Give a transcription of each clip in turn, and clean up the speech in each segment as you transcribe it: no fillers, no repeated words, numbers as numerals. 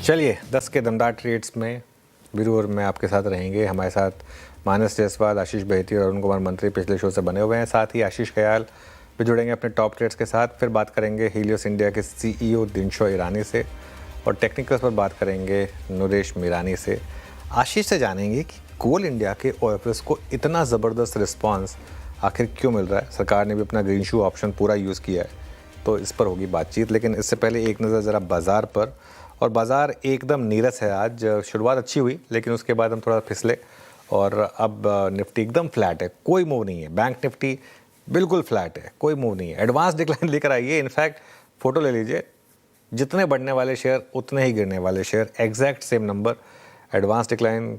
चलिए 10 के दमदार ट्रेड्स में वीरू और मैं आपके साथ रहेंगे। हमारे साथ मानस जायसवाल, आशीष बहेती और अरुण कुमार मंत्री पिछले शो से बने हुए हैं। साथ ही आशीष खयाल भी जुड़ेंगे अपने टॉप ट्रेड्स के साथ। फिर बात करेंगे हीलियोस इंडिया के CEO दिनशो ईरानी से और टेक्निकल्स पर बात करेंगे नरेश मीरानी से। आशीष से जानेंगे कि कोल इंडिया के OFS को इतना ज़बरदस्त रिस्पॉन्स आखिर क्यों मिल रहा है। सरकार ने भी अपना ग्रीन शू ऑप्शन पूरा यूज़ किया है, तो इस पर होगी बातचीत। लेकिन इससे पहले एक नज़र ज़रा बाज़ार पर, और बाज़ार एकदम नीरस है आज। शुरुआत अच्छी हुई लेकिन उसके बाद हम थोड़ा फिसले और अब निफ्टी एकदम फ्लैट है, कोई मूव नहीं है। बैंक निफ्टी बिल्कुल फ्लैट है, कोई मूव नहीं है। एडवांस डिक्लाइन लेकर आइए। इनफैक्ट फ़ोटो ले लीजिए, जितने बढ़ने वाले शेयर उतने ही गिरने वाले share, exact same number. Advance decline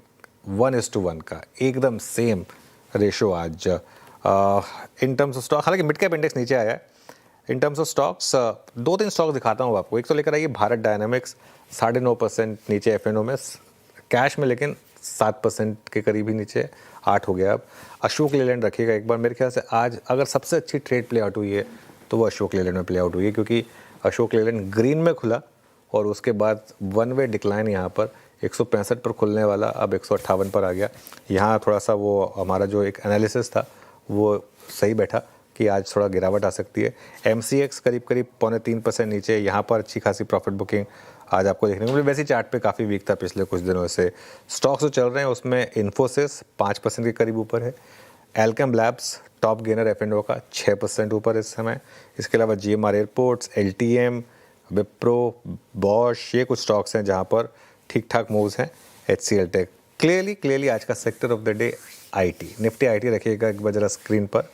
1:1 का एकदम सेम रेशो आज। इन टर्म्स ऑफ स्टॉक, हालांकि मिड कैप इंडेक्स नीचे आया है। In terms of stocks, 2-3 stock दिखाता हूँ आपको। एक तो लेकर आइए भारत डायनामिक्स, 9.5% नीचे F&O में, कैश में लेकिन 7% के करीब ही नीचे, 8 हो गया अब। अशोक लेलैंड रखिएगा एक बार। मेरे ख्याल से आज अगर सबसे अच्छी ट्रेड प्ले आउट हुई है तो वो अशोक लेलैंड में प्ले आउट हुई है, क्योंकि अशोक लेलैंड ग्रीन में खुला और उसके बाद वन वे डिक्लाइन यहाँ पर 165 पर खुलने वाला अब 158 पर आ गया। यहाँ थोड़ा सा वो हमारा जो एक एनालिसिस था वो सही बैठा कि आज थोड़ा गिरावट आ सकती है। MCX करीब 3.25% नीचे, यहाँ पर अच्छी खासी प्रॉफिट बुकिंग आज आपको देखने को मिली। वैसे चार्ट पे काफ़ी वीक था पिछले कुछ दिनों से। स्टॉक्स जो चल रहे हैं उसमें इन्फोसिस 5% के करीब ऊपर है। Alkem labs top gainer F&O का 6% ऊपर इस समय। इसके अलावा GMR airports, LTM, Wipro, Bosch, ये कुछ स्टॉक्स हैं जहाँ पर ठीक ठाक मूव्स हैं। HCL टेक क्लियरली आज का sector of the day IT, Nifty IT रखिएगा एक बार जरा स्क्रीन पर।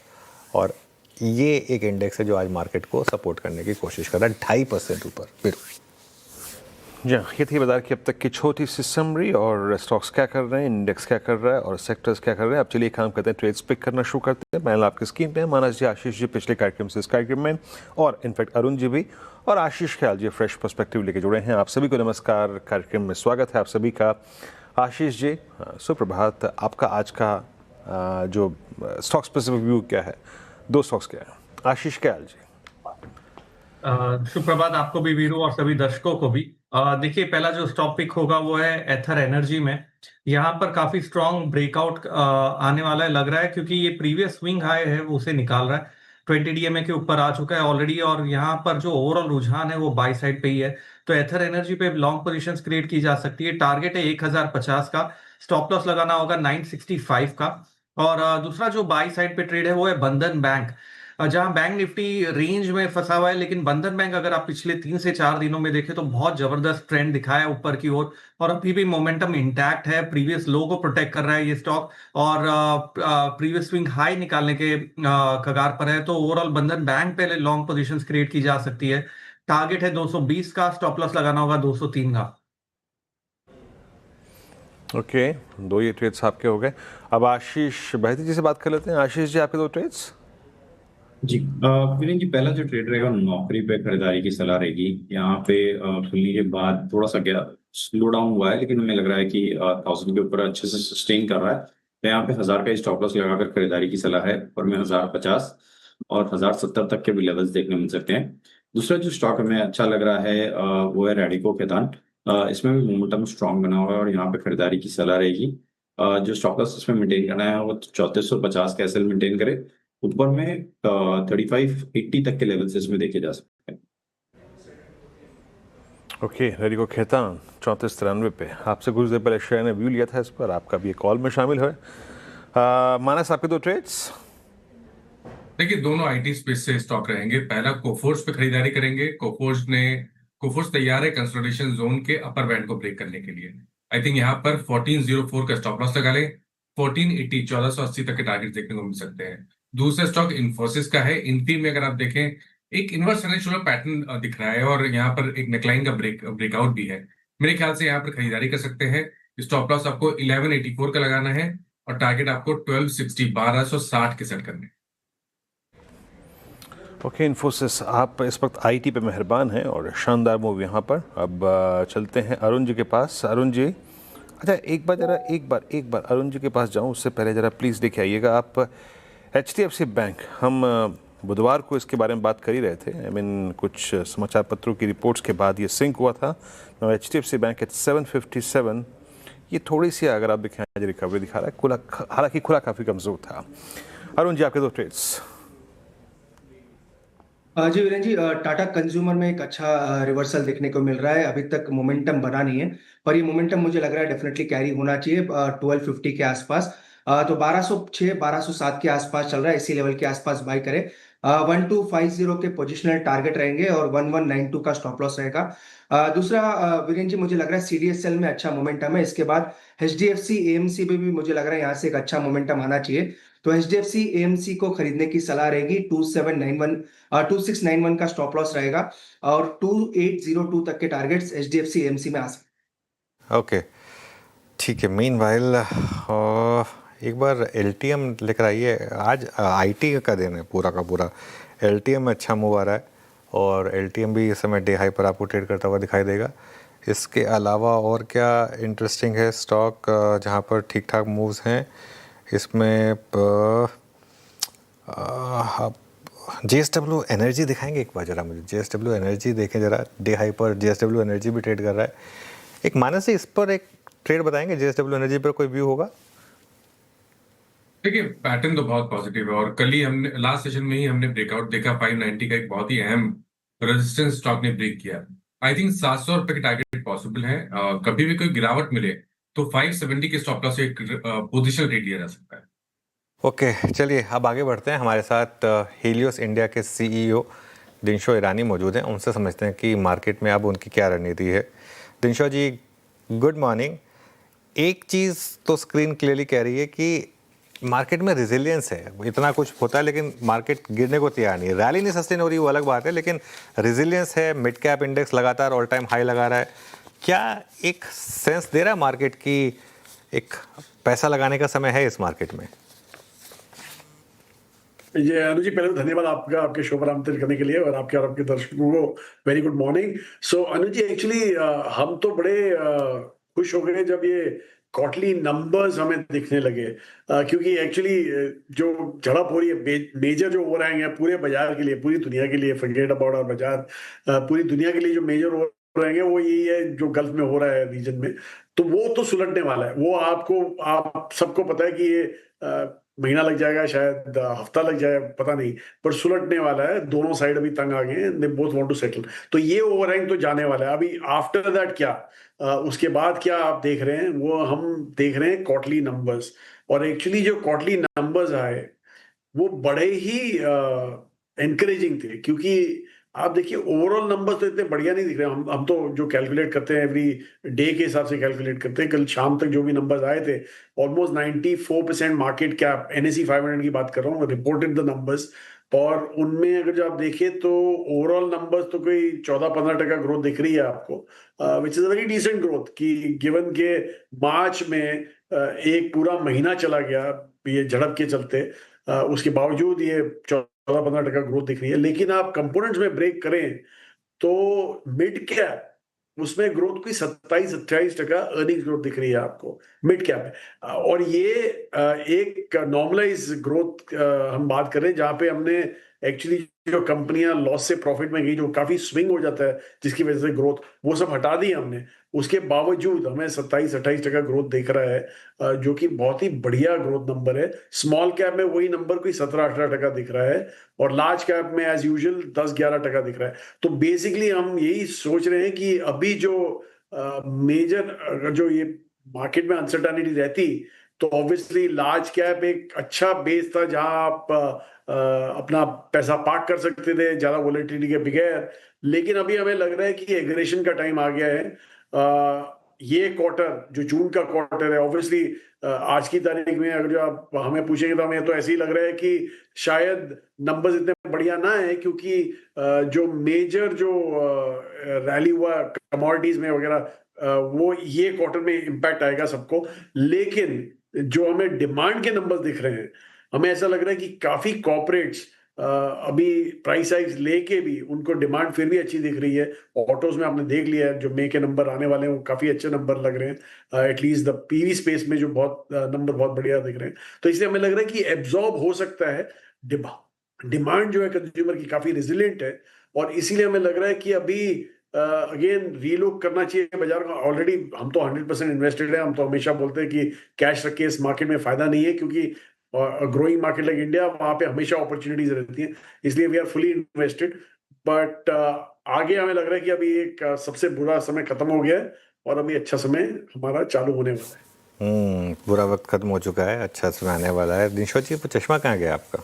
और ये एक इंडेक्स है जो आज मार्केट को सपोर्ट करने की कोशिश कर रहा है 2.5% ऊपर। फिर जी, ये थी बाजार की अब तक की छोटी सी समरी, और स्टॉक्स क्या कर रहे हैं, इंडेक्स क्या कर रहा है और सेक्टर्स क्या कर रहे हैं। अब चलिए काम करते हैं, ट्रेड्स पिक करना शुरू करते हैं। पैनल आपकी स्क्रीन पे है। मानस जी, आशीष जी पिछले कार्यक्रम से इस कार्यक्रम में, और इनफैक्ट अरुण जी भी, और आशीष ख्याल जी फ्रेश पर्सपेक्टिव लेके जुड़े हैं। आप सभी को नमस्कार, कार्यक्रम में स्वागत है आप सभी का। आशीष जी सुप्रभात। आपका आज का जो स्टॉक स्पेसिफिक व्यू क्या है, 2 स्टॉक्स क्या है? आशीष ख्याल जी। सुप्रभात आपको भी वीरू और सभी दर्शकों को भी। देखिए, पहला जो स्टॉक पिक होगा वो है एथर एनर्जी में। यहाँ पर काफी स्ट्रॉन्ग ब्रेकआउट आने वाला है लग रहा है, क्योंकि ये प्रीवियस स्विंग हाई है वो उसे निकाल रहा है। 20 DMA के ऊपर आ चुका है ऑलरेडी, और यहाँ पर जो ओवरऑल रुझान है वो बाय साइड पे ही है। तो एथर एनर्जी पे लॉन्ग पोजीशंस क्रिएट की जा सकती है। टारगेट है 1050 का, स्टॉप लॉस लगाना होगा 965 का। और दूसरा जो बाय साइड पे ट्रेड है वो है बंधन बैंक, जहां बैंक निफ्टी रेंज में फंसा हुआ है। लेकिन बंधन बैंक अगर आप पिछले 3 से 4 दिनों में देखें तो बहुत जबरदस्त ट्रेंड दिखाया ऊपर की ओर, और अभी भी मोमेंटम इंटैक्ट है। प्रीवियस लो को प्रोटेक्ट कर रहा है ये स्टॉक, और प्रीवियस स्विंग हाई निकालने के कगार पर है। तो ओवरऑल बंधन बैंक पे लॉन्ग पोजीशंस क्रिएट की जा सकती है। टारगेट है 220 का, स्टॉप लॉस लगाना होगा 203 का। ओके, 2 ये ट्रेड्स आपके हो गए। अब आशीष बहेती जी से बात कर लेते हैं। आशीष जी, आपके 2 ट्रेड्स। जी विरेन जी, पहला जो ट्रेड रहेगा नौकरी पे खरीदारी की सलाह रहेगी। यहाँ पे खुलने के बाद थोड़ा सा क्या स्लो डाउन हुआ है, लेकिन हमें लग रहा है कि 1000 के ऊपर अच्छे से सस्टेन कर रहा है। तो यहाँ पे 1000 का स्टॉप लॉस लगाकर खरीदारी की सलाह है, और मैं 1050 और 1070 तक के भी लेवल्स देखने मिल सकते हैं। दूसरा जो स्टॉक हमें अच्छा लग रहा है वो है रैडिको खैतान। इसमें भी मोमेंटम स्ट्रांग बना हुआ है और यहाँ पे खरीदारी की सलाह रहेगी। जो स्टॉप लॉस इसमें मेंटेन करना है वो 3450 का एसएल मेंटेन करे। ऊपर में 3580 तक के लेवल से इसमें देखे जा सकते हैं। ओके, रैडिको खैतान 3493 पे। आपसे कुछ देर पहले शेयर ने व्यू लिया था इस पर, आपका भी एक कॉल में शामिल है। मानस, आपके 2 ट्रेड्स। देखिए, दोनों IT स्पेस से स्टॉक रहेंगे। पहला कोफोर्स पे खरीदारी करेंगे। कोफोर्स तैयार है कंसोलिडेशन जोन के अपर बैंड को ब्रेक करने के लिए। आई थिंक यहाँ पर 1404 का स्टॉप लॉस लगा लें। 1480 1480 तक के टारगेट देखने को मिल सकते हैं। दूसरा स्टॉक इन्फोसिस का है। इन्फी में अगर आप देखें, एक इनवर्स ट्रेंडिशनल पैटर्न दिख रहा है, और यहाँ पर एक नेकलाइन का ब्रेकआउट भी है। मेरे ख्याल से यहाँ पर खरीदारी कर सकते हैं। स्टॉप लॉस आपको 1184 का लगाना है, और टारगेट आपको 1260 के सेट करने। ओके, इन्फोसिस आप इस वक्त IT पे मेहरबान हैं और शानदार मूव यहाँ पर। अब चलते हैं अरुण जी के पास। अरुण जी, अच्छा एक बार अरुण जी के पास जाऊँ उससे पहले ज़रा प्लीज़ देखिए आइएगा आप HDFC बैंक। हम बुधवार को इसके बारे में बात कर ही रहे थे। कुछ समाचार पत्रों की रिपोर्ट्स के बाद ये सिंक हुआ था। HDFC बैंक एट 757, ये थोड़ी सी अगर आप देखें आज रिकवरी दिखा रहा है, खुला, हालांकि खुला काफ़ी कमज़ोर था। अरुण जी, आपके दो ट्रेड्स। जी वीरेंद्र जी, टाटा कंज्यूमर में एक अच्छा रिवर्सल देखने को मिल रहा है। अभी तक मोमेंटम बना नहीं है, पर ये मोमेंटम मुझे लग रहा है डेफिनेटली कैरी होना चाहिए 1250 के आसपास। तो 1206 1207 के आसपास चल रहा है, इसी लेवल के आसपास बाय करें। 1250 के पोजिशनल टारगेट रहेंगे और 1192 का स्टॉप लॉस रहेगा। दूसरा वीरेंद्र जी, मुझे लग रहा है CDSL में अच्छा मोमेंटम है। इसके बाद HDFC AMC में भी मुझे लग रहा है यहाँ से एक अच्छा मोमेंटम आना चाहिए। तो HDFC AMC को खरीदने की सलाह रहेगी। 2691 का स्टॉप लॉस रहेगा और 2802 तक के टारगेट्स HDFC AMC में आ सकते। ओके, ठीक है। मीनवाइल एक बार LTM लेकर आइए। आज IT का दिन है पूरा का पूरा। LTM में अच्छा मूव आ रहा है और LTM भी इस समय डे हाई पर आपको ट्रेड करता हुआ दिखाई देगा। इसके अलावा और क्या इंटरेस्टिंग है स्टॉक जहां पर ठीक ठाक मूव्स हैं? इसमें JSW एनर्जी दिखाएंगे एक बार जरा मुझे। JSW एनर्जी देखें जरा, डे हाई पर JSW एनर्जी भी ट्रेड कर रहा है। एक मानस है, इस पर एक ट्रेड बताएंगे। JSW एनर्जी पर कोई व्यू होगा? देखिए, पैटर्न तो बहुत पॉजिटिव है और कल ही हमने लास्ट सेशन में ही हमने ब्रेकआउट देखा। 590 का एक बहुत ही अहम रेजिस्टेंस स्टॉक ने ब्रेक किया। आई थिंक 700 रुपए के टारगेट पॉसिबल है। कभी भी कोई गिरावट मिले तो 570 के स्टॉप लॉस से एक पोजीशन रेट लिया जा सकता है। ओके, चलिए अब आगे बढ़ते हैं। हमारे साथ हीलियोस इंडिया के CEO दिनशो ईरानी मौजूद हैं। उनसे समझते हैं कि मार्केट में अब उनकी क्या रणनीति है। दिनशो जी, गुड मॉर्निंग। एक चीज़ तो स्क्रीन क्लियरली कह रही है कि मार्केट में रेजिलियंस है। इतना कुछ होता है लेकिन मार्केट गिरने को तैयार नहीं है। रैली नहीं सस्टेन हो रही, वो अलग बात है, लेकिन रेजिलियंस है। मिड कैप इंडेक्स लगातार ऑल टाइम हाई लगा रहा है। क्या एक सेंस दे रहा है मार्केट की एक पैसा लगाने का समय है इस मार्केट में? ये अनुज जी, पहले तो धन्यवाद आपका, आपके शो पर आमंत्रित करने के लिए और आपके दर्शकों को वेरी गुड मॉर्निंग। सो अनुज जी, एक्चुअली हम तो बड़े खुश हो गए जब ये क्वार्टरली नंबर्स हमें दिखने लगे, क्योंकि एक्चुअली जो झड़प हो रही है, मेजर जो हो रहे हैं पूरे बाजार के लिए, पूरी दुनिया के लिए, फॉरगेट अबाउट आवर बाजार, पूरी दुनिया के लिए जो मेजर हो रहे हैं वो यही है जो गल्फ में हो रहा है रीजन में। तो वो तो सुलटने वाला है। वो आप सबको पता है कि ये महीना लग जाएगा, शायद हफ्ता लग जाए, पता नहीं, पर सुलटने वाला है। दोनों साइड अभी तंग आ गए हैं। They both want to settle. तो ये ओवरहैंग तो जाने वाला है। अभी आफ्टर दैट क्या, उसके बाद क्या आप देख रहे हैं, वो हम देख रहे हैं क्वार्टरली नंबर्स। और एक्चुअली जो क्वार्टरली नंबर्स आए वो बड़े ही एनकरेजिंग थे, क्योंकि आप देखिए ओवरऑल नंबर्स तो इतने बढ़िया नहीं दिख रहे। हम तो जो कैलकुलेट करते हैं एवरी डे के हिसाब से कैलकुलेट करते हैं। कल शाम तक जो भी नंबर्स आए थे, ऑलमोस्ट 94% मार्केट कैप, NSE 500 की बात कर रहा हूँ, रिपोर्टेड द नंबर्स। और उनमें अगर जो आप देखें तो ओवरऑल नंबर्स तो कोई 14-15% ग्रोथ दिख रही है आपको, which is a very decent growth, कि गिवन के मार्च में एक पूरा महीना चला गया ये झड़प के चलते, उसके बावजूद ये 14-15% ग्रोथ दिख रही है। लेकिन आप कंपोनेंट्स में ब्रेक करें तो मिड कैप, उसमें ग्रोथ कोई 27-28% अर्निंग्स ग्रोथ दिख रही है आपको मिड कैप में। और ये एक नॉर्मलाइज ग्रोथ हम बात कर रहे हैं, जहां पे हमने एक्चुअली जो कंपनियां लॉस से प्रॉफिट में गई, जो काफी स्विंग हो जाता है जिसकी वजह से ग्रोथ, वो सब हटा दी हमने। उसके बावजूद हमें 27-28% ग्रोथ दिख रहा है, जो कि बहुत ही बढ़िया ग्रोथ नंबर है। स्मॉल कैप में वही नंबर कोई 17-18% दिख रहा है और लार्ज कैप में एज यूजुअल 10-11% दिख रहा है। तो बेसिकली हम यही सोच रहे हैं कि अभी जो मेजर जो ये मार्केट में अनसर्टेनिटी रहती, तो ऑब्वियसली लार्ज कैप एक अच्छा बेस था जहां आप अपना पैसा पार्क कर सकते थे ज्यादा वोलेटिलिटी के बगैर। लेकिन अभी हमें लग रहा है कि एग्रेशन का टाइम आ गया है। ये क्वार्टर जो जून का क्वार्टर है, ऑब्वियसली आज की तारीख में अगर जो आप हमें पूछेंगे तो हमें तो ऐसे ही लग रहा है कि शायद नंबर्स इतने बढ़िया ना है, क्योंकि जो मेजर जो रैली हुआ कमोडिटीज में वगैरह, वो ये क्वार्टर में इम्पैक्ट आएगा सबको। लेकिन जो हमें डिमांड के नंबर्स दिख रहे हैं, हमें ऐसा लग रहा है कि काफी कॉर्पोरेट्स अभी प्राइस हाइक्स लेके भी उनको डिमांड फिर भी अच्छी दिख रही है। ऑटोज में आपने देख लिया है जो मई के नंबर आने वाले हैं, वो काफी अच्छे नंबर लग रहे हैं। एटलीस्ट द PV स्पेस में जो बहुत नंबर बहुत बढ़िया दिख रहे हैं। तो इसलिए हमें लग रहा है कि एब्जॉर्ब हो सकता है डिमांड जो है कंज्यूमर की काफी रेजिलिएंट है, और इसीलिए हमें लग रहा है कि अभी अगेन रीलुक करना चाहिए बाजार का। ऑलरेडी हम तो 100% इन्वेस्टेड है। हम तो हमेशा बोलते हैं कि कैश रख के इस मार्केट में फायदा नहीं है, क्योंकि ग्रोइंग मार्केट लाइक इंडिया, वहां पे हमेशा अपॉर्चुनिटीज रहती हैं, इसलिए we are fully invested. But आगे हमें लग रहा है कि अभी एक सबसे बुरा समय खत्म हो गया है और अभी अच्छा समय हमारा चालू होने वाला है। बुरा वक्त खत्म हो चुका है, अच्छा समय आने वाला है। दिनशो जी, वो चश्मा कहाँ गया आपका?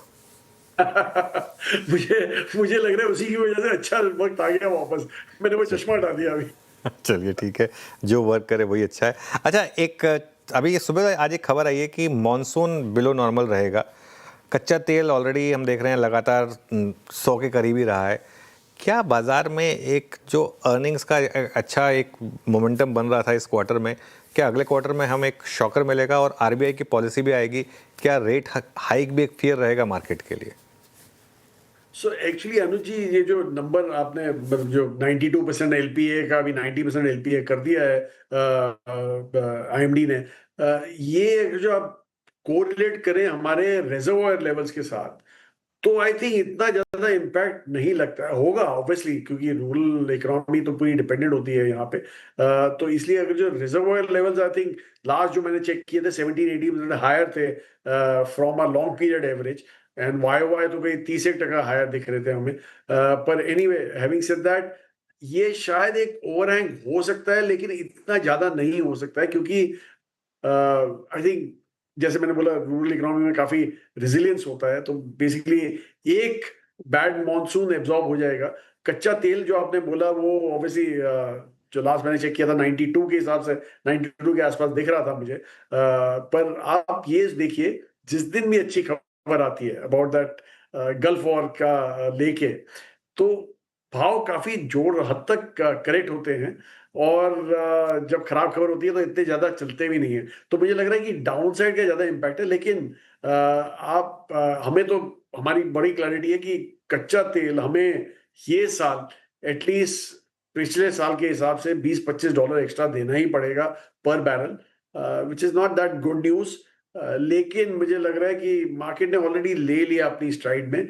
मुझे लग रहा है उसी की वजह से अच्छा वक्त आ गया वापस, मैंने वो चश्मा हटा दिया अभी। चलिए ठीक है, जो वर्क करे वही अच्छा है। अच्छा, एक अभी ये सुबह आज एक खबर आई है कि मॉनसून बिलो नॉर्मल रहेगा। कच्चा तेल ऑलरेडी हम देख रहे हैं लगातार 100 के करीब ही रहा है। क्या बाजार में एक जो अर्निंग्स का अच्छा एक मोमेंटम बन रहा था इस क्वार्टर में, क्या अगले क्वार्टर में हम एक शॉकर मिलेगा और आरबीआई की पॉलिसी भी आएगी? क्या रेट हाइक भी एक फियर रहेगा मार्केट के लिए? सो एक्चुअली अनुज जी, ये जो नंबर आपने मतलब जो 92% एलपीए का अभी 90% एलपीए कर दिया है आईएमडी ने, ये जो आप कोरिलेट करें हमारे रिजर्वोयर लेवल्स के साथ, तो आई थिंक इतना ज्यादा इम्पैक्ट नहीं लगता है। होगा ऑब्वियसली, क्योंकि रूरल इकोनॉमी तो पूरी डिपेंडेंट होती है यहाँ पे। तो इसलिए अगर जो reservoir levels I think last जो मैंने चेक किए थे 17-18% हायर थे from a long period average, and why तो कहीं 30% हायर दिख रहे थे हमें। पर एनीवे, हैविंग सेड दैट, ये शायद एक ओवरहैंग हो सकता है, लेकिन इतना ज्यादा नहीं हो सकता है, क्योंकि आई थिंक जैसे मैंने बोला रूरल इकोनॉमी में काफी रेजिलियंस होता है, तो बेसिकली एक बैड मॉनसून एब्जॉर्ब हो जाएगा। कच्चा तेल जो आपने बोला वो ऑब्वियसली जो लास्ट मैंने चेक किया था 92 के हिसाब से 92 के आसपास दिख रहा था मुझे। पर आप ये देखिए, जिस दिन भी अच्छी खबर आती है अबाउट दैट गल्फ वॉर का लेके, तो भाव काफी जोड़ हद तक करेक्ट होते हैं, और जब खराब खबर होती है तो इतने ज्यादा चलते भी नहीं है। तो मुझे लग रहा है कि डाउन साइड का ज्यादा इम्पैक्ट है, लेकिन हमें तो हमारी बड़ी क्लैरिटी है कि कच्चा तेल हमें ये साल एटलीस्ट पिछले साल के हिसाब से $20-25 एक्स्ट्रा देना ही पड़ेगा पर barrel, which is not that good news. लेकिन मुझे लग रहा है कि मार्केट ने ऑलरेडी ले लिया अपनी स्ट्राइड में।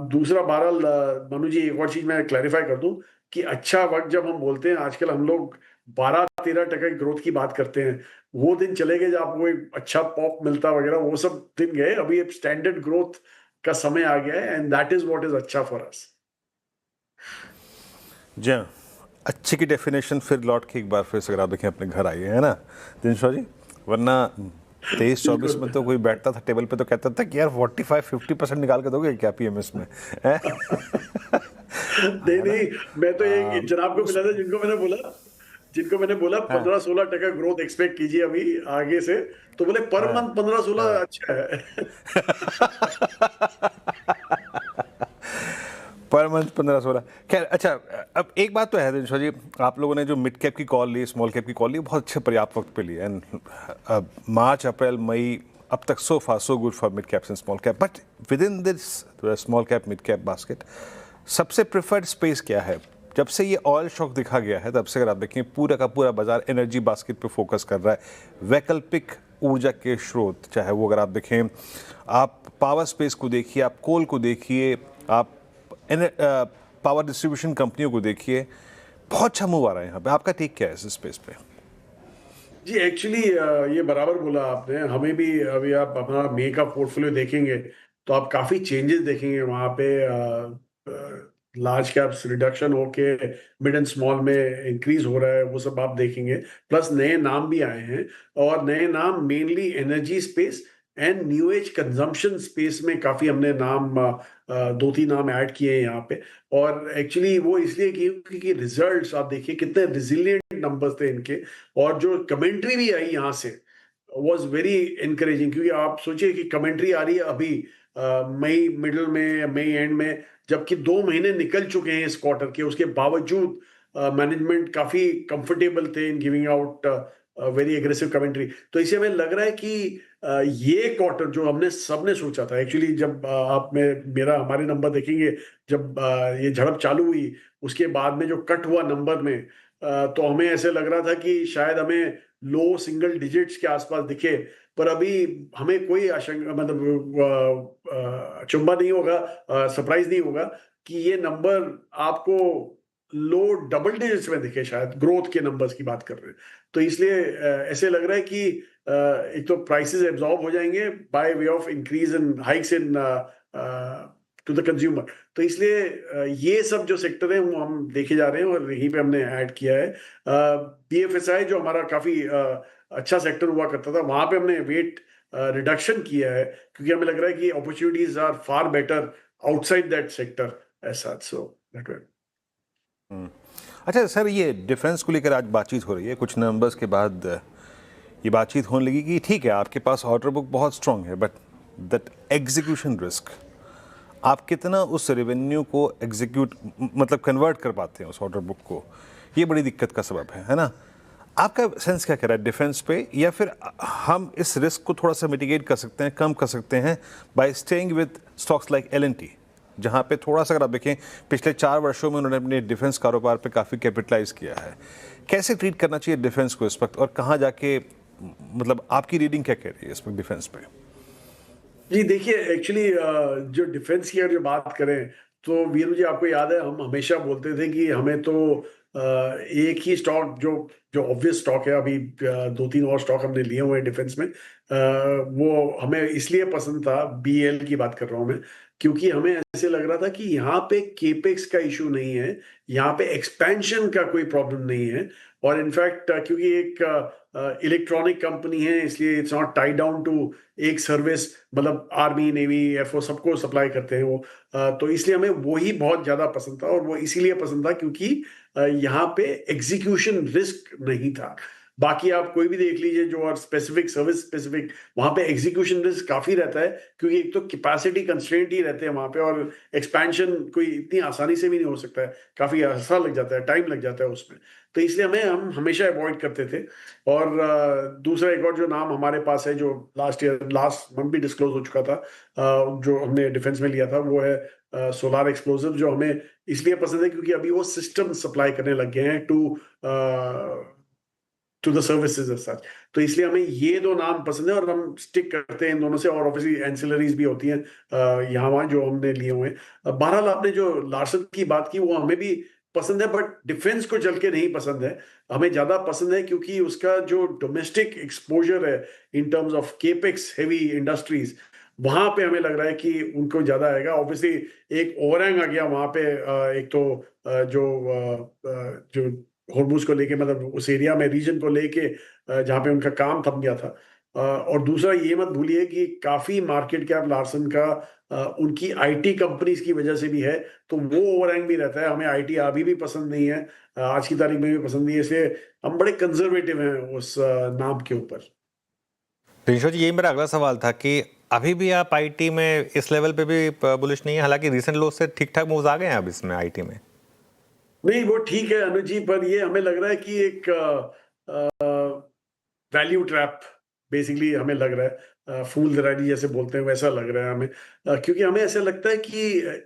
दूसरा बहरहाल मनु जी, एक और चीज मैं क्लैरिफाई कर दूं कि अच्छा वक्त जब हम बोलते हैं, आजकल हम लोग 12-13% ग्रोथ की बात करते हैं। वो दिन चले गए जब आपको एक अच्छा पॉप मिलता वगैरह, वो सब दिन गए। अभी एक स्टैंडर्ड ग्रोथ का समय आ गया है, and that is what is अच्छा फॉर अस। जी हाँ, अच्छे की डेफिनेशन फिर लौट के एक बार फिर से अगर आप देखें अपने घर आइए, है ना दिनशो जी? वरना 23-24 में तो कोई बैठता था टेबल पे तो कहता था कि यार 45-50% निकाल के दोगे क्या पीएमएस में? नहीं, मैं तो एक जनाब को मिला था जिनको मैंने बोला 15-16% ग्रोथ एक्सपेक्ट कीजिए अभी आगे से, तो बोले पर मंथ 15-16 अच्छा है। Per month 15-16। खैर, अच्छा, अब एक बात तो है दिनशो जी, आप लोगों ने जो मिड कैप की कॉल ली, स्मॉल कैप की कॉल ली, बहुत अच्छे पर्याप्त वक्त पे ली, एंड मार्च, अप्रैल, मई अब तक so far so good for mid caps and small cap. But with in this small cap mid cap basket सबसे प्रेफर्ड स्पेस क्या है? जब से ये ऑयल शॉक दिखा गया है तब से अगर आप देखें पूरा का पूरा बाजार एनर्जी बास्केट पे फोकस कर रहा है। वैकल्पिक ऊर्जा के स्रोत, चाहे वो अगर आप देखें, आप पावर स्पेस को देखिए, आप कोल को देखिए, आप पावर डिस्ट्रीब्यूशन कंपनियों को देखिए, बहुत अच्छा मूव आ रहा है यहाँ पे। आपका टेक क्या है इस स्पेस पे? जी एक्चुअली ये बराबर बोला आपने। हमें भी अभी आप अपना मे का पोर्टफोलियो देखेंगे तो आप काफी चेंजेस देखेंगे वहाँ पे। लार्ज कैप्स रिडक्शन होके मिड एंड स्मॉल में इंक्रीज हो रहा है, वो सब आप देखेंगे। प्लस नए नाम भी आए हैं, और नए नाम mainly energy space and new age consumption space में काफी हमने नाम 2-3 नाम ऐड किए हैं यहाँ पे। और एक्चुअली वो इसलिए किए क्योंकि रिजल्ट्स आप देखिए कितने रिजिलियंट नंबर्स थे इनके, और जो कमेंट्री भी आई यहाँ से वाज वेरी इनकरेजिंग। क्योंकि आप सोचिए कि कमेंट्री आ रही है अभी मई मिडल में, मई एंड में, जबकि 2 महीने निकल चुके हैं इस क्वार्टर के, उसके बावजूद मैनेजमेंट काफी कंफर्टेबल थे in giving out very aggressive commentary. तो इसे हमें लग रहा है कि ये क्वार्टर जो हमने सबने सोचा था, एक्चुअली जब आप में हमारे नंबर देखेंगे, जब ये झड़प चालू हुई उसके बाद में जो कट हुआ नंबर में, तो हमें ऐसे लग रहा था कि शायद हमें लो सिंगल डिजिट्स के आसपास दिखे, पर अभी हमें कोई आशंका मतलब चुंबा नहीं होगा, सरप्राइज नहीं होगा कि ये नंबर आपको लो डबल डिजिट्स में दिखे, शायद ग्रोथ के नंबर्स की बात कर रहे हैं। तो इसलिए ऐसे लग रहा है कि एक तो प्राइसेस एब्जॉर्ब हो जाएंगे by way of increase in hikes into the consumer. तो इसलिए ये सब जो सेक्टर है वो हम देखे जा रहे हैं और यहीं पे हमने ऐड किया है। BFSI जो हमारा काफी अच्छा सेक्टर हुआ करता था, वहां पे हमने वेट रिडक्शन किया है क्योंकि हमें लग रहा है कि opportunities are far better outside that sector as such. So that way. अच्छा सर, ये डिफेंस को लेकर आज बातचीत हो रही है, कुछ नंबर्स के बाद ये बातचीत होने लगी कि ठीक है आपके पास ऑर्डर बुक बहुत स्ट्रांग है, बट दैट एग्जीक्यूशन रिस्क, आप कितना उस रेवेन्यू को एग्जीक्यूट मतलब कन्वर्ट कर पाते हैं उस ऑर्डर बुक को, ये बड़ी दिक्कत का सबब है ना। आपका सेंस क्या कह रहा है डिफेंस पे, या फिर हम इस रिस्क को थोड़ा सा मिटिगेट कर सकते हैं, कम कर सकते हैं bye staying with stocks like L&T, जहाँ पे थोड़ा सा अगर आप देखें पिछले 4 वर्षों में उन्होंने अपने डिफेंस कारोबार पे काफ़ी कैपिटलाइज किया है। कैसे ट्रीट करना चाहिए डिफेंस को इस वक्त, और कहाँ जाके मतलब आपकी रीडिंग क्या कह रही है इस वक्त डिफेंस पे? जी देखिए, एक्चुअली जो डिफेंस की अगर जो बात करें तो वीरू जी, आपको याद है हम हमेशा बोलते थे कि हमें तो एक ही स्टॉक जो जो ऑब्वियस स्टॉक है, अभी 2-3 और स्टॉक हमने लिए हुए हैं डिफेंस में, वो हमें इसलिए पसंद था, BEL की बात कर रहा हूँ मैं, क्योंकि हमें ऐसे लग रहा था कि यहाँ पे केपेक्स का इशू नहीं है, यहाँ पे एक्सपेंशन का कोई प्रॉब्लम नहीं है। और इनफैक्ट क्योंकि एक इलेक्ट्रॉनिक कंपनी है, इसलिए it's not tied down to एक सर्विस, मतलब आर्मी, नेवी, एयरफोर्स सबको सप्लाई करते हैं वो। तो इसलिए हमें वो ही बहुत ज्यादा पसंद था, और वो इसीलिए पसंद था क्योंकि यहाँ पे एग्जीक्यूशन रिस्क नहीं था। बाकी आप कोई भी देख लीजिए जो और स्पेसिफिक सर्विस स्पेसिफिक, वहां पे एग्जीक्यूशन रिस्क काफी रहता है, क्योंकि एक तो कैपेसिटी कंस्ट्रेंट ही रहते हैं वहां पे, और एक्सपेंशन कोई इतनी आसानी से भी नहीं हो सकता है, काफी अर्सा लग जाता है, टाइम लग जाता है उसमें। तो इसलिए हम हमेशा अवॉइड करते थे। और दूसरा एक और जो नाम हमारे पास है, जो लास्ट मंथ भी डिस्क्लोज हो चुका था, जो हमने डिफेंस में लिया था, वो है सोलार एक्सप्लोसिव, जो हमें इसलिए पसंद है क्योंकि अभी वो सिस्टम सप्लाई करने लग गए हैं to the services as such. तो इसलिए हमें ये 2 नाम पसंद है और हम स्टिक करते हैं इन दोनों से। और ऑब्वियसली एंसिलरीज भी होती हैं यहाँ वहाँ जो हमने लिए हुए हैं। बहरहाल आपने जो लार्सन की बात की वो हमें भी पसंद है, बट डिफेंस को चल के नहीं पसंद है। हमें ज्यादा पसंद है क्योंकि उसका जो डोमेस्टिक एक्सपोजर है in terms of capex heavy industries, वहां पे हमें लग रहा है कि उनको ज्यादा आएगा। ऑब्वियसली एक ओवरहैंग आ गया वहां पे, एक तो जो हॉर्मुज को लेके, मतलब उस एरिया में रीजन को लेके जहाँ पे उनका काम थम गया था। और दूसरा ये मत भूलिए कि काफी मार्केट कैप लार्सन का उनकी IT कंपनीज की वजह से भी है, तो वो ओवरहैंग भी रहता है। हमें IT अभी भी पसंद नहीं है, आज की तारीख में भी पसंद नहीं है, इसलिए हम बड़े कंजर्वेटिव हैं उस नाम के ऊपर। ऋषभ जी, यही मेरा अगला सवाल था कि अभी भी आप IT में इस लेवल पे भी बुलिश नहीं है, हालांकि रिसेंट लो से ठीक ठाक मूव्स आ गए हैं अब इसमें IT में। नहीं, वो ठीक है अनुज जी, पर ये हमें लग रहा है कि एक वैल्यू ट्रैप बेसिकली हमें लग रहा है, फूल दरानी जैसे बोलते हैं वैसा लग रहा है हमें। क्योंकि हमें ऐसा लगता है कि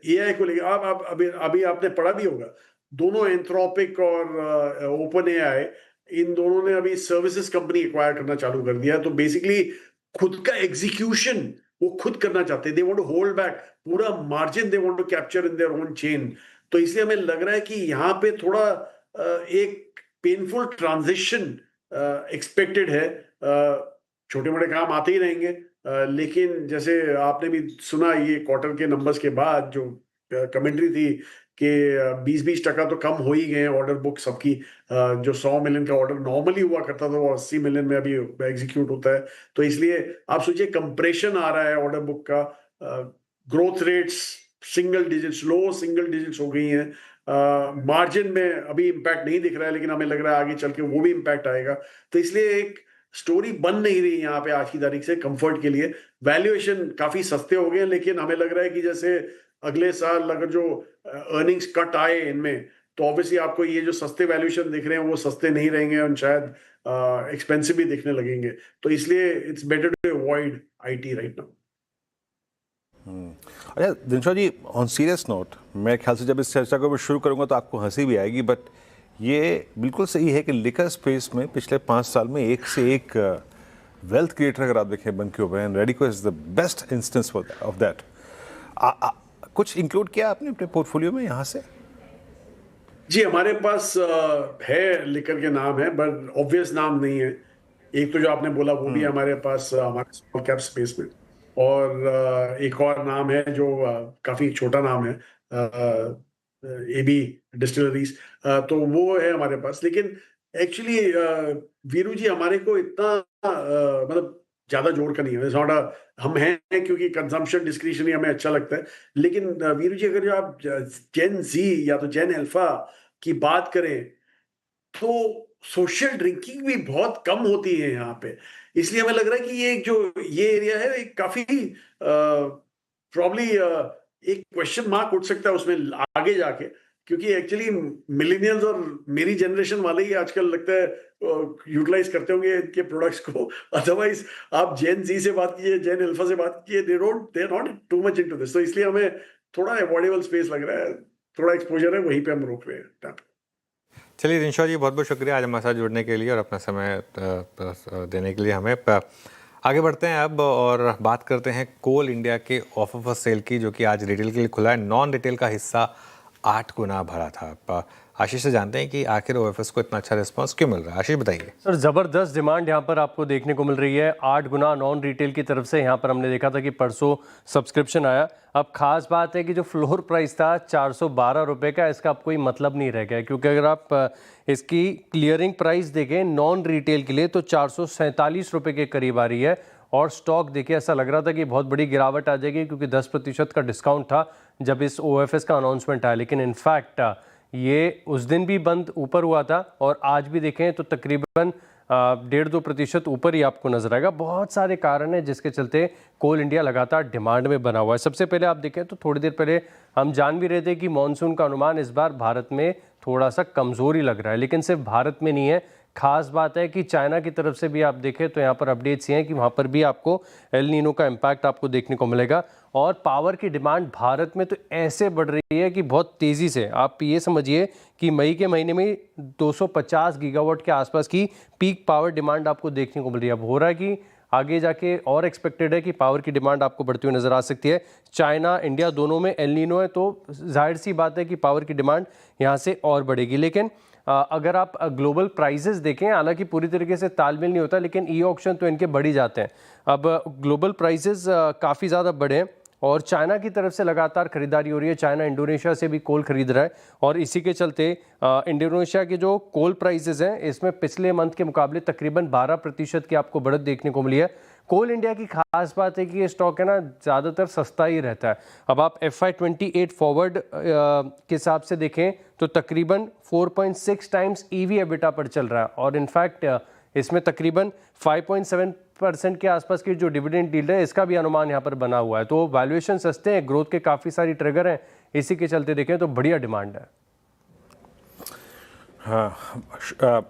AI को लेकर आप अभी आपने पढ़ा भी होगा, दोनों एंथ्रोपिक और ओपन AI, इन दोनों ने अभी सर्विसेज कंपनी एक्वायर करना चालू कर दिया। तो बेसिकली खुद का एग्जीक्यूशन वो खुद करना चाहते हैं, they want to hold back पूरा margin, they want to capture in their own chain. तो इसलिए हमें लग रहा है कि यहाँ पे थोड़ा एक पेनफुल ट्रांजिशन एक्सपेक्टेड है। छोटे मोटे काम आते ही रहेंगे, लेकिन जैसे आपने भी सुना ये क्वार्टर के नंबर्स के बाद जो कमेंट्री थी कि 20-20% तो कम हो ही गए ऑर्डर बुक सबकी। जो 100 मिलियन का ऑर्डर नॉर्मली हुआ करता था वो 80 मिलियन में अभी एग्जीक्यूट होता है। तो इसलिए आप सोचिए कंप्रेशन आ रहा है ऑर्डर बुक का, ग्रोथ रेट्स सिंगल डिजिट्स, लो सिंगल डिजिट्स हो गई हैं। मार्जिन में अभी इंपैक्ट नहीं दिख रहा है, लेकिन हमें लग रहा है आगे चल के वो भी इंपैक्ट आएगा। तो इसलिए एक स्टोरी बन नहीं रही यहाँ पे आज की तारीख से कंफर्ट के लिए। वैल्यूएशन काफी सस्ते हो गए, लेकिन हमें लग रहा है कि जैसे अगले साल अगर जो अर्निंग्स कट आए इनमें, तो ऑब्वियसली आपको ये जो सस्ते वैल्यूएशन दिख रहे हैं वो सस्ते नहीं रहेंगे और शायद एक्सपेंसिव भी दिखने लगेंगे। तो इसलिए it's better to avoid IT right now. अच्छा Dinshaw ji, on serious note, मेरे ख्याल से जब इस चर्चा को मैं शुरू करूंगा तो आपको हंसी भी आएगी, बट ये बिल्कुल सही है कि लिकर स्पेस में पिछले 5 साल में एक से एक वेल्थ क्रिएटर अगर आप देखें बन के हुए हैं, Radico is the best instance of that. कुछ इंक्लूड किया आपने अपने पोर्टफोलियो में यहाँ से? जी, हमारे पास है, लिकर के नाम है, बट ऑब्वियस नाम नहीं है। एक तो जो आपने बोला वो भी है हमारे पास हमारे स्मॉल कैप स्पेस में, और एक और नाम है जो काफी छोटा नाम है, एबी डिस्टिलरीज, तो वो है हमारे पास। लेकिन एक्चुअली वीरू जी हमारे को इतना मतलब ज्यादा जोड़ का नहीं है। It's not a- हम हैं क्योंकि कंजम्पशन डिस्क्रिशनरी हमें अच्छा लगता है, लेकिन वीरू जी अगर जो आप जेन जी या तो जेन अल्फा की बात करें तो सोशल ड्रिंकिंग भी बहुत कम होती है यहाँ पे। इसलिए हमें लग रहा है कि ये एरिया है, एक काफी प्रॉब्ली एक क्वेश्चन मार्क उठ सकता है उसमें आगे जाके, क्योंकि एक्चुअली मिलेनियल्स और मेरी जनरेशन वाले ही आजकल लगता है यूटिलाइज करते होंगे इनके प्रोडक्ट्स को। अदरवाइज आप जेन जी से बात कीजिए, जेन अल्फा से बात कीजिए, they are not too much into this. तो इसलिए हमें थोड़ा अवॉइडेबल स्पेस लग रहा है, थोड़ा एक्सपोजर है, वहीं पे हम रोक रहे हैं। चलिए रिंशा जी, बहुत बहुत शुक्रिया आज हमारे साथ जुड़ने के लिए और अपना समय देने के लिए हमें। आगे बढ़ते हैं अब और बात करते हैं कोल इंडिया के ऑफर फॉर सेल की, जो कि आज रिटेल के लिए खुला है। नॉन रिटेल का हिस्सा 8 गुना भरा था। आशीष से जानते हैं कि आखिर ओएफएस को इतना अच्छा रिस्पांस क्यों मिल रहा है। आशीष बताइए। सर ज़बरदस्त डिमांड यहाँ पर आपको देखने को मिल रही है। 8 गुना नॉन रिटेल की तरफ से यहाँ पर हमने देखा था कि परसों सब्सक्रिप्शन आया। अब खास बात है कि जो फ्लोर प्राइस था 412 रुपये का, इसका अब कोई मतलब नहीं रह गया, क्योंकि अगर आप इसकी क्लियरिंग प्राइस देखें नॉन रिटेल के लिए तो 447 रुपये के करीब आ रही है। और स्टॉक देखिए, ऐसा लग रहा था कि बहुत बड़ी गिरावट आ जाएगी क्योंकि 10% का डिस्काउंट था जब इस ओएफएस का अनाउंसमेंट आया, लेकिन इनफैक्ट ये उस दिन भी बंद ऊपर हुआ था और आज भी देखें तो तकरीबन 1.5-2% ऊपर ही आपको नजर आएगा। बहुत सारे कारण हैं जिसके चलते कोल इंडिया लगातार डिमांड में बना हुआ है। सबसे पहले आप देखें तो थोड़ी देर पहले हम जान भी रहे थे कि मानसून का अनुमान इस बार भारत में थोड़ा सा कमज़ोर ही लग रहा है, लेकिन सिर्फ भारत में नहीं है। खास बात है कि चाइना की तरफ से भी आप देखें तो यहाँ पर अपडेट्स ये हैं कि वहाँ पर भी आपको एल नीनो का इम्पैक्ट आपको देखने को मिलेगा। और पावर की डिमांड भारत में तो ऐसे बढ़ रही है कि बहुत तेज़ी से, आप ये समझिए कि मई के महीने में 250 गीगावाट के आसपास की पीक पावर डिमांड आपको देखने को मिल रही है। अब हो रहा है कि आगे जाके और एक्सपेक्टेड है कि पावर की डिमांड आपको बढ़ती हुई नज़र आ सकती है। चाइना इंडिया दोनों में एल नीनो है, तो जाहिर सी बात है कि पावर की डिमांड यहाँ से और बढ़ेगी। लेकिन अगर आप ग्लोबल प्राइजेस देखें, हालांकि पूरी तरीके से तालमेल नहीं होता, लेकिन ई ऑक्शन तो इनके बढ़ ही जाते हैं। अब ग्लोबल प्राइजेस काफ़ी ज़्यादा बढ़े हैं और चाइना की तरफ से लगातार खरीदारी हो रही है। चाइना इंडोनेशिया से भी कोल खरीद रहा है और इसी के चलते इंडोनेशिया के जो कोल प्राइसेस हैं इसमें पिछले मंथ के मुकाबले तकरीबन 12% की आपको बढ़त देखने को मिली है। कोल इंडिया की खास बात है कि ये स्टॉक है ना, ज़्यादातर सस्ता ही रहता है। अब आप FY28 फॉरवर्ड के हिसाब से देखें तो तकरीबन 4.6 टाइम्स EV एबिटा पर चल रहा है और इनफैक्ट इसमें तकरीबन 5.7% के आसपास की जो डिविडेंड डील है इसका भी अनुमान यहाँ पर बना हुआ है। तो वैल्यूएशन सस्ते हैं, ग्रोथ के काफ़ी सारी ट्रिगर हैं, इसी के चलते देखें तो बढ़िया डिमांड है। हाँ,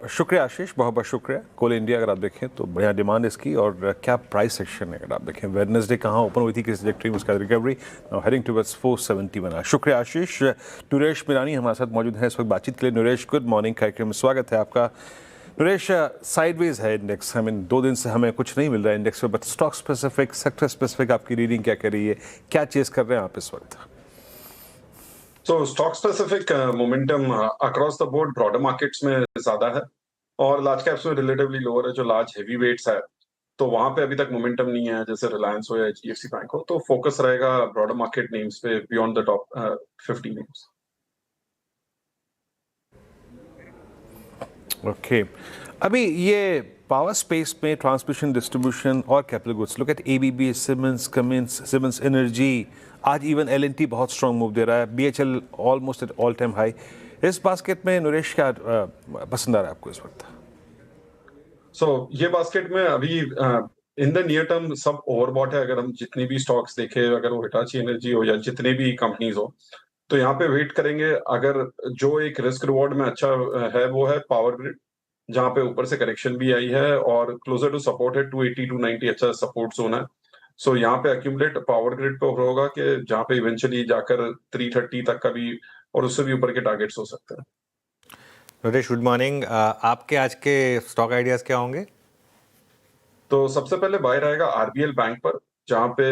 शुक्रिया आशीष, बहुत बहुत शुक्रिया। कोल इंडिया अगर आप देखें तो बढ़िया डिमांड इसकी, और क्या प्राइस सेक्शन है अगर आप देखें, वेडनेसडे कहाँ ओपन हुई थी, किस ट्रैजेक्टरी में उसका रिकवरी, हेडिंग टुवर्ड्स 471। शुक्रिया आशीष। नरेश मिरानी हमारे साथ मौजूद है इस वक्त बातचीत के लिए। नरेश, गुड मॉर्निंग, कार्यक्रम में स्वागत है आपका। नरेश, साइडवेज है इंडेक्स, 2 दिन से हमें कुछ नहीं मिल रहा है इंडेक्स पे, but stock specific, sector specific आपकी रीडिंग क्या कर रही है, क्या चेस कर रहे हैं आप इस वक्त? तो stock specific momentum across the board broader markets में ज्यादा है और लार्ज कैप्स में रिलेटिवली लोअर है। जो लार्ज हेवी वेट्स है तो वहां पे अभी तक मोमेंटम नहीं है, जैसे रिलायंस हो या HDFC बैंक हो। तो फोकस रहेगा ब्रॉडर मार्केट नेम्स पे beyond the top 50 names. Okay, अभी ये पावर स्पेस में ट्रांसमिशन, डिस्ट्रीब्यूशन और capital goods, look at ABB, Siemens, Cummins, Siemens energy, आज इवन L&T बहुत स्ट्रॉन्ग मूव दे रहा है, BHL almost at all time high. इस बास्केट में नरेश क्या पसंद आ रहा है आपको इस वक्त? ये बास्केट में अभी इन द नियर टर्म सब ओवरबॉट है। अगर हम जितनी भी स्टॉक्स देखें, अगर वो हिटाची एनर्जी हो या जितने भी कंपनीज हो, तो यहाँ पे वेट करेंगे। अगर जो एक रिस्क रिवॉर्ड में अच्छा है वो है पावर ग्रिड, जहाँ पे ऊपर से करेक्शन भी आई है और क्लोजर टू सपोर्ट है 280-290 अच्छा सपोर्ट जोन है। यहाँ पे एक्यूमुलेट पावर ग्रिड पे होगा कि जहाँ पे इवेंचुअली जाकर 330 तक का भी और उससे भी ऊपर के टारगेट्स हो सकते हैं। Naresh good morning. आपके आज के स्टॉक आइडियाज़ क्या होंगे? तो सबसे पहले बाय रहेगा आरबीएल बैंक पर, जहां पे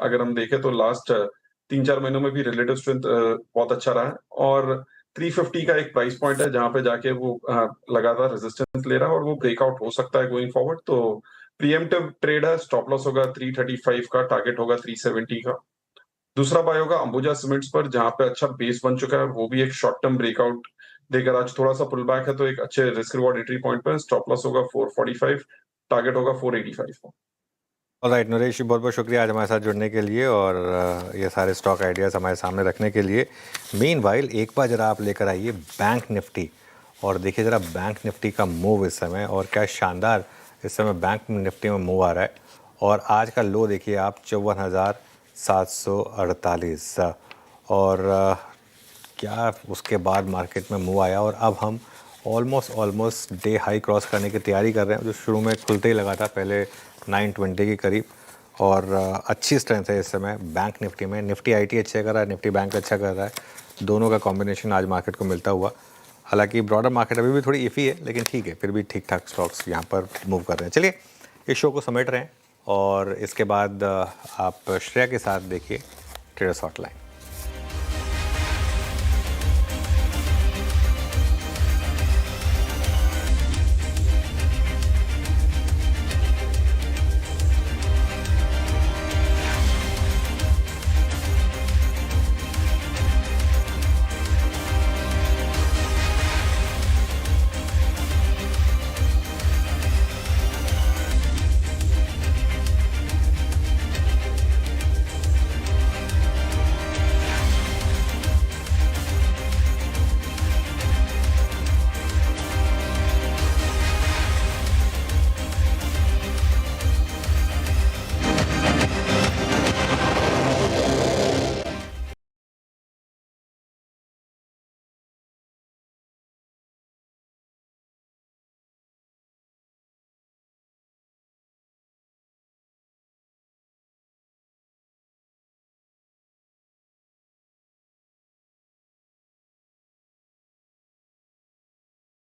अगर हम देखें तो लास्ट 3-4 महीनों में भी रिलेटिव स्ट्रेंथ बहुत अच्छा रहा है और 350 का एक प्राइस पॉइंट है जहां पे जाके वो लगातार रेजिस्टेंस ले रहा है और वो ब्रेकआउट हो सकता है गोइंग फॉरवर्ड। तो प्रीएम्प्टिव ट्रेड है, स्टॉप लॉस होगा 335 का, टारगेट होगा 370 का। दूसरा बाय होगा अंबुजा सीमेंट्स पर, जहां पे अच्छा बेस बन चुका है, वो भी एक शॉर्ट टर्म ब्रेकआउट देकर आज थोड़ा सा पुल बैक है, तो एक अच्छे रिस्क रिवॉर्ड एंट्री पॉइंट पर स्टॉप लॉस होगा 445, टारगेट होगा 485 का। ऑलराइट नरेश, बहुत बहुत शुक्रिया आज हमारे साथ जुड़ने के लिए और ये सारे स्टॉक आइडियाज़ हमारे सामने रखने के लिए। मीनवाइल एक बार ज़रा आप लेकर आइए बैंक निफ्टी और देखिए ज़रा बैंक निफ्टी का मूव इस समय, और क्या शानदार इस समय बैंक निफ्टी में मूव आ रहा है। और आज का लो देखिए आप 54,748 और क्या उसके बाद मार्केट में मूव आया और अब हम ऑलमोस्ट डे हाई क्रॉस करने की तैयारी कर रहे हैं, जो शुरू में खुलते ही लगा था पहले 920 के करीब। और अच्छी स्ट्रेंथ है इस समय बैंक निफ्टी में। निफ्टी आईटी अच्छा कर रहा है, निफ्टी बैंक अच्छा कर रहा है, दोनों का कॉम्बिनेशन आज मार्केट को मिलता हुआ। हालांकि ब्रॉडर मार्केट अभी भी थोड़ी इफ़ी है, लेकिन ठीक है, फिर भी ठीक ठाक स्टॉक्स यहाँ पर मूव कर रहे हैं। चलिए इस शो को समेट रहे हैं और इसके बाद आप श्रेया के साथ देखिए ट्रेडर्स हॉटलाइन।